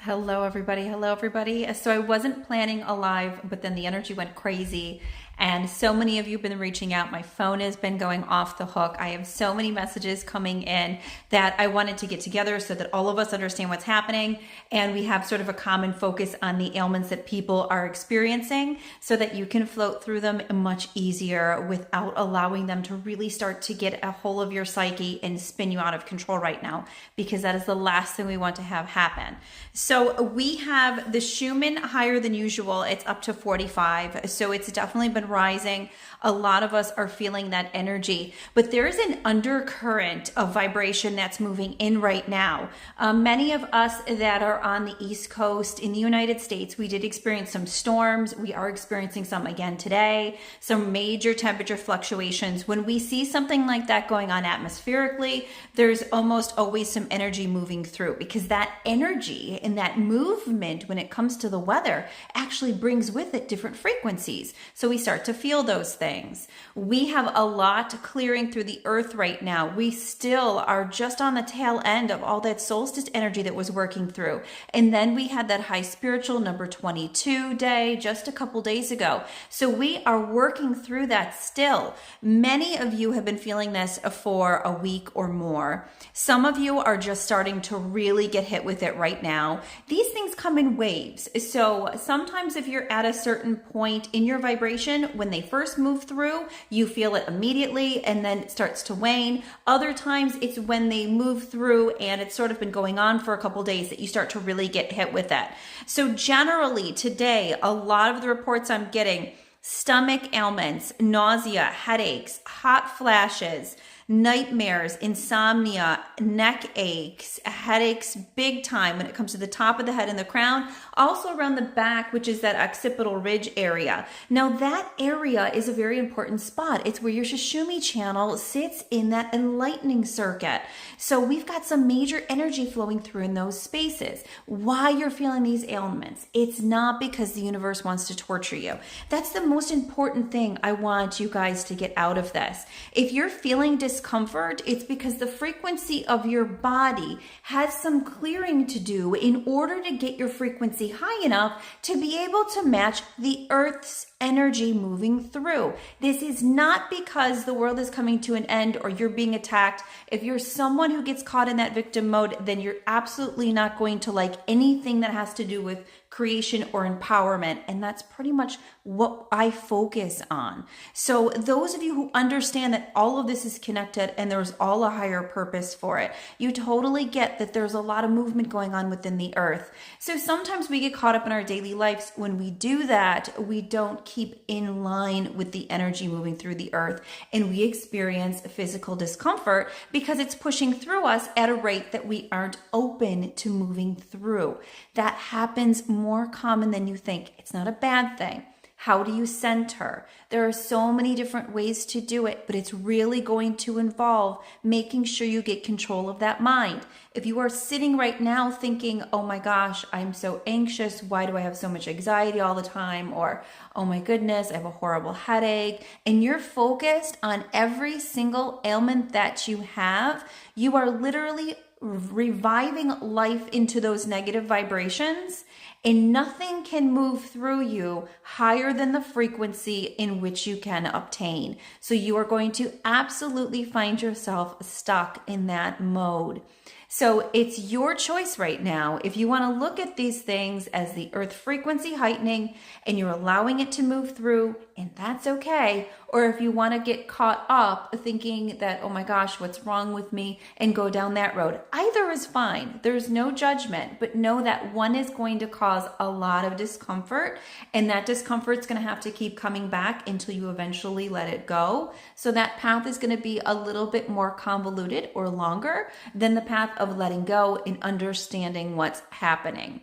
Hello, everybody. Hello, everybody. So I wasn't planning a live, but then the energy went crazy. And so many of you have been reaching out. My phone has been going off the hook. I have so many messages coming in that I wanted to get together so that all of us understand what's happening. And we have sort of a common focus on the ailments that people are experiencing so that you can float through them much easier without allowing them to really start to get a hold of your psyche and spin you out of control right now, because that is the last thing we want to have happen. So we have the Schumann higher than usual. It's up to 45. So it's definitely been rising. A lot of us are feeling that energy, but there is an undercurrent of vibration that's moving in right now. Many of us that are on the East Coast in the United States, we did experience some storms. We are experiencing some again today, some major temperature fluctuations. When we see something like that going on atmospherically, there's almost always some energy moving through, because that energy and that movement when it comes to the weather actually brings with it different frequencies. So we start to feel those things. We have a lot clearing through the earth right now. We still are just on the tail end of all that solstice energy that was working through. And then we had that high spiritual number 22 day just a couple days ago. So we are working through that still. Many of you have been feeling this for a week or more. Some of you are just starting to really get hit with it right now. These things come in waves. So sometimes if you're at a certain point in your vibration, when they first move through, you feel it immediately and then it starts to wane. Other times it's when they move through and it's sort of been going on for a couple days that you start to really get hit with it. So generally today, a lot of the reports I'm getting, stomach ailments, nausea, headaches, hot flashes, nightmares, insomnia, neck aches, headaches big time when it comes to the top of the head and the crown, also around the back, which is that occipital ridge area. Now that area is a very important spot. It's where your Shushumi channel sits in that enlightening circuit. So we've got some major energy flowing through in those spaces. Why you're feeling these ailments, it's not because the universe wants to torture you. That's the most important thing I want you guys to get out of this. If you're feeling discomfort, it's because the frequency of your body has some clearing to do in order to get your frequency high enough to be able to match the Earth's energy moving through. This is not because the world is coming to an end or you're being attacked. If you're someone who gets caught in that victim mode, then you're absolutely not going to like anything that has to do with creation or empowerment. And that's pretty much what I focus on. So those of you who understand that all of this is connected and there's all a higher purpose for it, you totally get that there's a lot of movement going on within the earth. So sometimes we get caught up in our daily lives. When we do that, we don't keep in line with the energy moving through the earth, and we experience physical discomfort because it's pushing through us at a rate that we aren't open to moving through. That happens more common than you think. It's not a bad thing. How do you center? There are so many different ways to do it, but it's really going to involve making sure you get control of that mind. If you are sitting right now thinking, oh my gosh, I'm so anxious, why do I have so much anxiety all the time? Or, oh my goodness, I have a horrible headache, and you're focused on every single ailment that you have, you are literally reviving life into those negative vibrations, and nothing can move through you higher than the frequency in which you can obtain. So you are going to absolutely find yourself stuck in that mode. So it's your choice right now. If you want to look at these things as the earth frequency heightening and you're allowing it to move through, and that's okay. Or if you want to get caught up thinking that, oh my gosh, what's wrong with me, and go down that road. Either is fine. There's no judgment, but know that one is going to cause a lot of discomfort, and that discomfort is going to have to keep coming back until you eventually let it go. So that path is going to be a little bit more convoluted or longer than the path of letting go and understanding what's happening.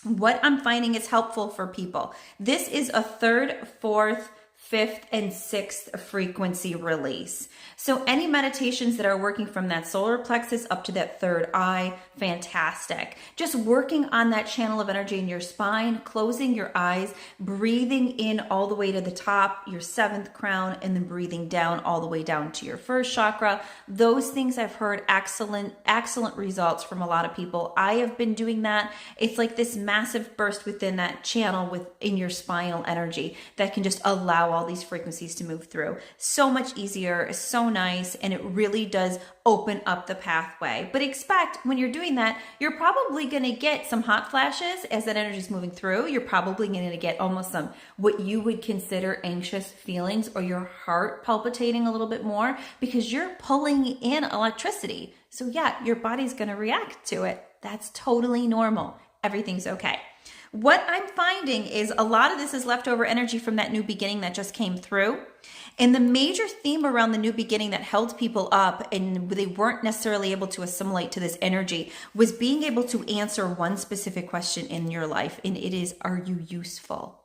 What I'm finding is helpful for people. This is a third, fourth, fifth, and sixth frequency release. So any meditations that are working from that solar plexus up to that third eye, fantastic. Just working on that channel of energy in your spine, closing your eyes, breathing in all the way to the top, your seventh crown, and then breathing down all the way down to your first chakra. Those things I've heard excellent results from a lot of people. I have been doing that. It's like this massive burst within that channel within your spinal energy that can just allow all these frequencies to move through. So much easier, so nice, and it really does open up the pathway. But expect when you're doing that, you're probably going to get some hot flashes as that energy is moving through. You're probably going to get almost some what you would consider anxious feelings, or your heart palpitating a little bit more because you're pulling in electricity. So yeah, your body's going to react to it. That's totally normal. Everything's okay. What I'm finding is a lot of this is leftover energy from that new beginning that just came through. And the major theme around the new beginning that held people up and they weren't necessarily able to assimilate to this energy was being able to answer one specific question in your life. And it is, are you useful?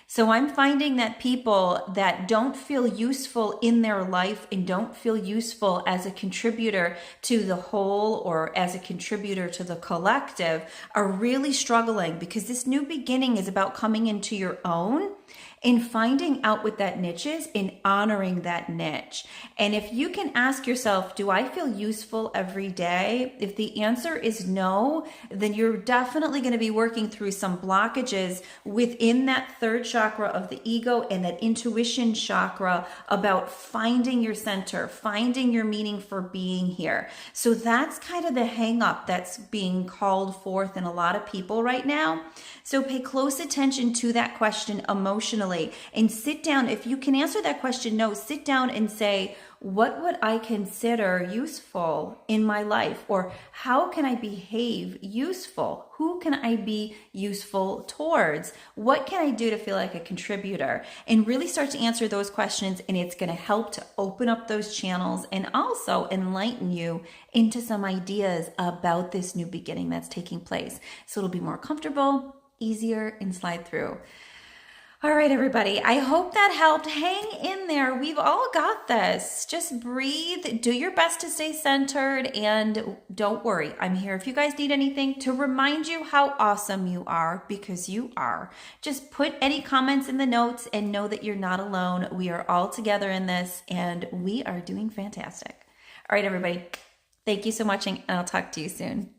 So I'm finding that people that don't feel useful in their life and don't feel useful as a contributor to the whole or as a contributor to the collective are really struggling, because this new beginning is about coming into your own and finding out what that niche is and honoring that niche. And if you can ask yourself, do I feel useful every day? If the answer is no, then you're definitely going to be working through some blockages within that third chakra of the ego and that intuition chakra about finding your center, finding your meaning for being here. So that's kind of the hang up that's being called forth in a lot of people right now. So pay close attention to that question emotionally and sit down. If you can answer that question no, sit down and say, what would I consider useful in my life? Or how can I behave useful? Who can I be useful towards? What can I do to feel like a contributor? And really start to answer those questions, and it's going to help to open up those channels and also enlighten you into some ideas about this new beginning that's taking place. So it'll be more comfortable, easier, and slide through. All right, everybody, I hope that helped. Hang in there. We've all got this. Just breathe, do your best to stay centered, and don't worry. I'm here if you guys need anything to remind you how awesome you are, because you are. Just put any comments in the notes and know that you're not alone. We are all together in this, and we are doing fantastic. All right, everybody, thank you so much, and I'll talk to you soon.